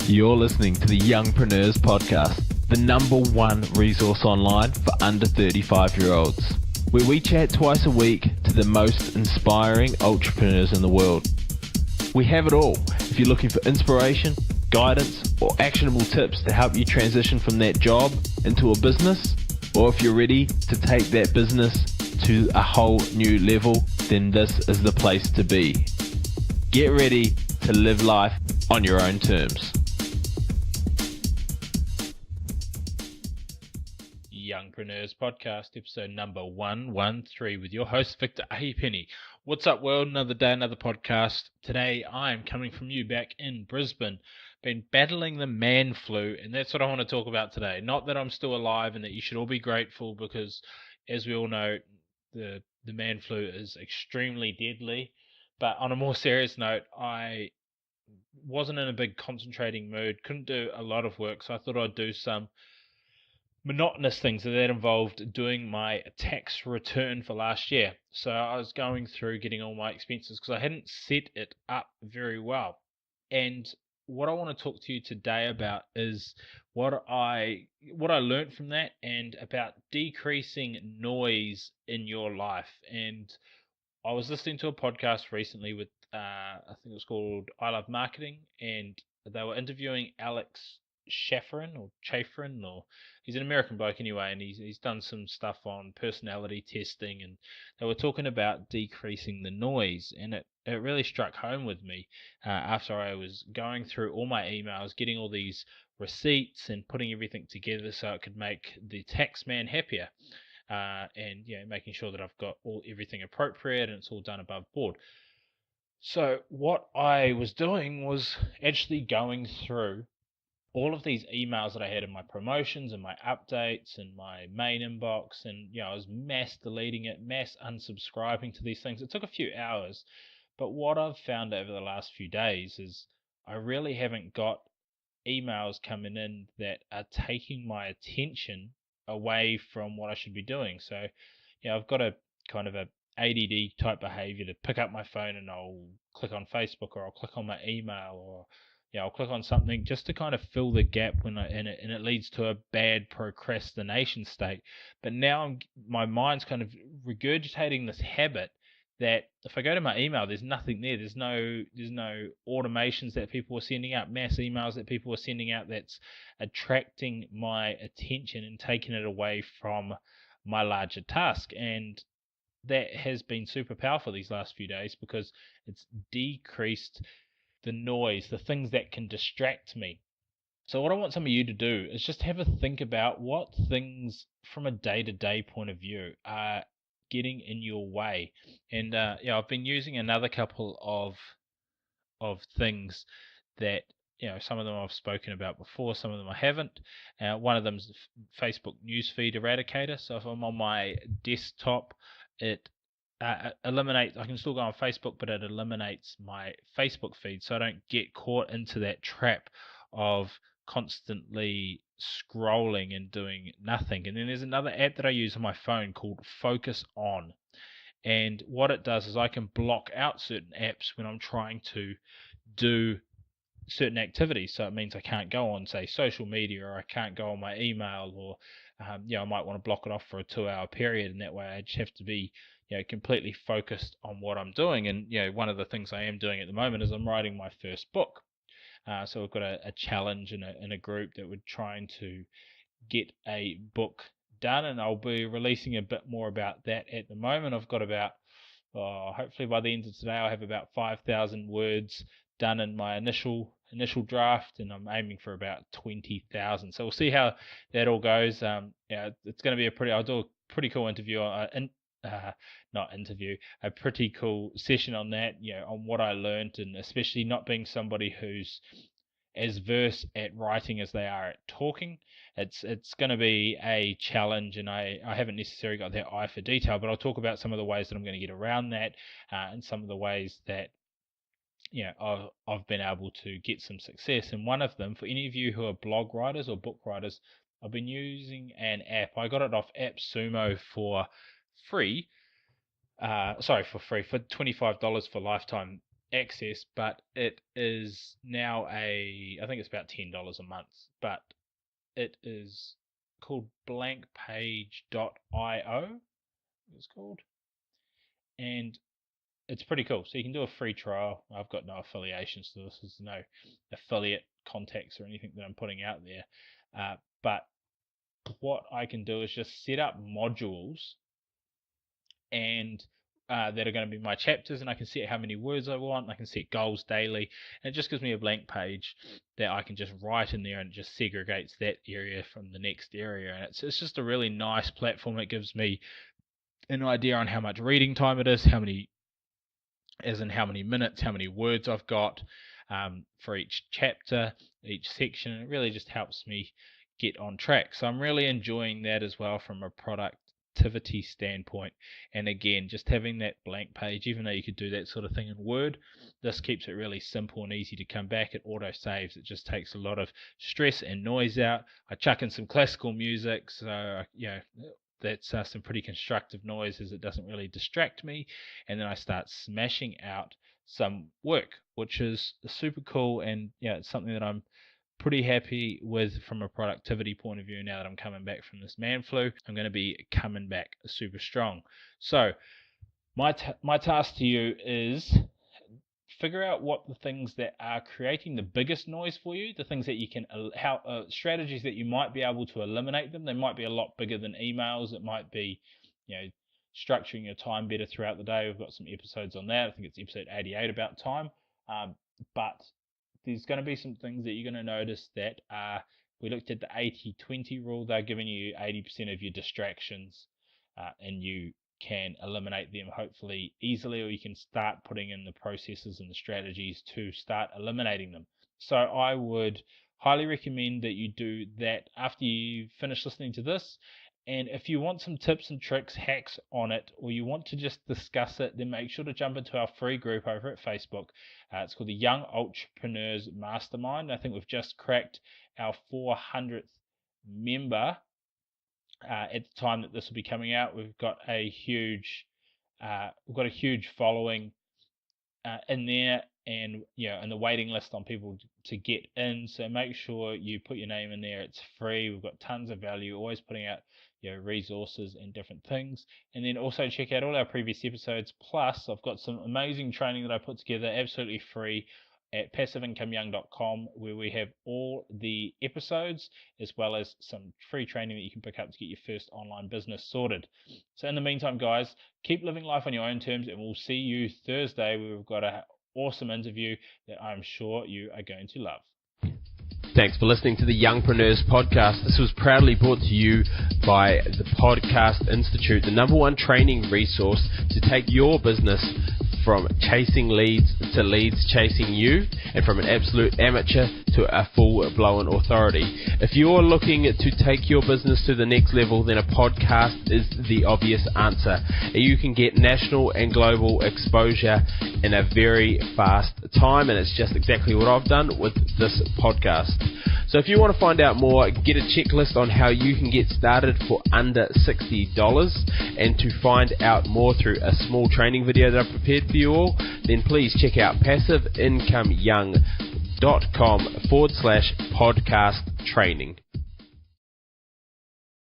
You're listening to the Youngpreneurs Podcast, the number one resource online for under 35-year-olds, where we chat twice a week to the most inspiring entrepreneurs in the world. We have it all. If you're looking for inspiration, guidance, or actionable tips to help you transition from that job into a business, or if you're ready to take that business to a whole new level, then this is the place to be. Get ready to live life on your own terms. Youngpreneurs Podcast, episode number 113 with your host, Victor Ahipene. What's up, world? Another day, another podcast. Today, I am coming from you back in Brisbane. Been battling the man flu, and that's what I want to talk about today. Not that I'm still alive and that you should all be grateful because, as we all know, the man flu is extremely deadly. But on a more serious note, I wasn't in a big concentrating mood, couldn't do a lot of work, so I thought I'd do some monotonous things that involved doing my tax return for last year. So I was going through getting all my expenses because I hadn't set it up very well. And what I want to talk to you today about is what I learned from that and about decreasing noise in your life. And I was listening to a podcast recently with I think it was called I Love Marketing, and they were interviewing Alex Chaffrin, or he's an American bloke anyway, and he's done some stuff on personality testing, and they were talking about decreasing the noise, and it really struck home with me after I was going through all my emails, getting all these receipts and putting everything together so it could make the tax man happier. And making sure that I've got everything appropriate and it's all done above board. So what I was doing was actually going through all of these emails that I had in my promotions and my updates and my main inbox, and I was mass deleting it, mass unsubscribing to these things. It took a few hours, but what I've found over the last few days is I really haven't got emails coming in that are taking my attention away from what I should be doing. So, I've got a kind of a ADD type behavior to pick up my phone and I'll click on Facebook, or I'll click on my email, or I'll click on something just to kind of fill the gap and it leads to a bad procrastination state. But now my mind's kind of regurgitating this habit that if I go to my email, there's nothing there. There's no automations that people are sending out, mass emails that people are sending out that's attracting my attention and taking it away from my larger task. And that has been super powerful these last few days because it's decreased the noise, the things that can distract me. So what I want some of you to do is just have a think about what things from a day-to-day point of view are getting in your way. And I've been using another couple of things that some of them I've spoken about before, some of them I haven't. One of them is the Facebook newsfeed eradicator. So if I'm on my desktop, it eliminates. I can still go on Facebook, but it eliminates my Facebook feed, so I don't get caught into that trap of constantly scrolling and doing nothing. And then there's another app that I use on my phone called Focus On. And what it does is I can block out certain apps when I'm trying to do certain activities. So it means I can't go on, say, social media, or I can't go on my email, or I might want to block it off for a 2-hour period, and that way I just have to be completely focused on what I'm doing. And one of the things I am doing at the moment is I'm writing my first book. So we've got a challenge in a group that we're trying to get a book done, and I'll be releasing a bit more about that at the moment. I've got about, hopefully by the end of today, I'll have about 5,000 words done in my initial draft, and I'm aiming for about 20,000. So we'll see how that all goes. It's going to be I'll do a pretty cool interview, a pretty cool session on that, on what I learned, and especially not being somebody who's as versed at writing as they are at talking. It's going to be a challenge, and I haven't necessarily got that eye for detail, but I'll talk about some of the ways that I'm going to get around that, and some of the ways that I've been able to get some success. And one of them, for any of you who are blog writers or book writers, I've been using an app. I got it off AppSumo for free. For $25 for lifetime access, but it is now I think it's about $10 a month, but it is called blankpage.io, it's called, and it's pretty cool. So you can do a free trial. I've got no affiliations to this. There's no affiliate contacts or anything that I'm putting out there. But what I can do is just set up modules and that are going to be my chapters, and I can set how many words I want. I can set goals daily, and it just gives me a blank page that I can just write in there, and it just segregates that area from the next area. And it's just a really nice platform. It gives me an idea on how much reading time it is, how many minutes, how many words I've got for each chapter, each section. And it really just helps me get on track. So I'm really enjoying that as well from a productivity standpoint. And again, just having that blank page, even though you could do that sort of thing in Word, this keeps it really simple and easy to come back. It auto saves. It just takes a lot of stress and noise out. I chuck in some classical music, so that's some pretty constructive noises. It doesn't really distract me, and then I start smashing out some work, which is super cool, and it's something that I'm pretty happy with from a productivity point of view. Now that I'm coming back from this man flu, I'm going to be coming back super strong. So my task to you is figure out what the things that are creating the biggest noise for you, the things that you can, strategies that you might be able to eliminate them. They might be a lot bigger than emails. It might be, structuring your time better throughout the day. We've got some episodes on that. I think it's episode 88 about time. But there's going to be some things that you're going to notice that we looked at the 80-20 rule. They're giving you 80% of your distractions, and you can eliminate them hopefully easily, or you can start putting in the processes and the strategies to start eliminating them. So I would highly recommend that you do that after you finish listening to this. And if you want some tips and tricks, hacks on it, or you want to just discuss it, then make sure to jump into our free group over at Facebook. It's called the Young Entrepreneurs Mastermind. I think we've just cracked our 400th member. At the time that this will be coming out. We've got a huge following in there, and and the waiting list on people to get in. So make sure you put your name in there. It's free. We've got tons of value. Always putting out resources and different things. And then also check out all our previous episodes. Plus, I've got some amazing training that I put together absolutely free at passiveincomeyoung.com, where we have all the episodes as well as some free training that you can pick up to get your first online business sorted. So in the meantime, guys, keep living life on your own terms, and we'll see you Thursday, where we've got an awesome interview that I'm sure you are going to love. Thanks for listening to the Youngpreneurs Podcast. This was proudly brought to you by the Podcast Institute, the #1 training resource to take your business from chasing leads to leads chasing you, and from an absolute amateur to a full-blown authority. If you're looking to take your business to the next level, then a podcast is the obvious answer. You can get national and global exposure in a very fast time, and it's just exactly what I've done with this podcast. So if you want to find out more, get a checklist on how you can get started for under $60, and to find out more through a small training video that I've prepared for you all, then please check out passiveincomeyoung.com/podcast training.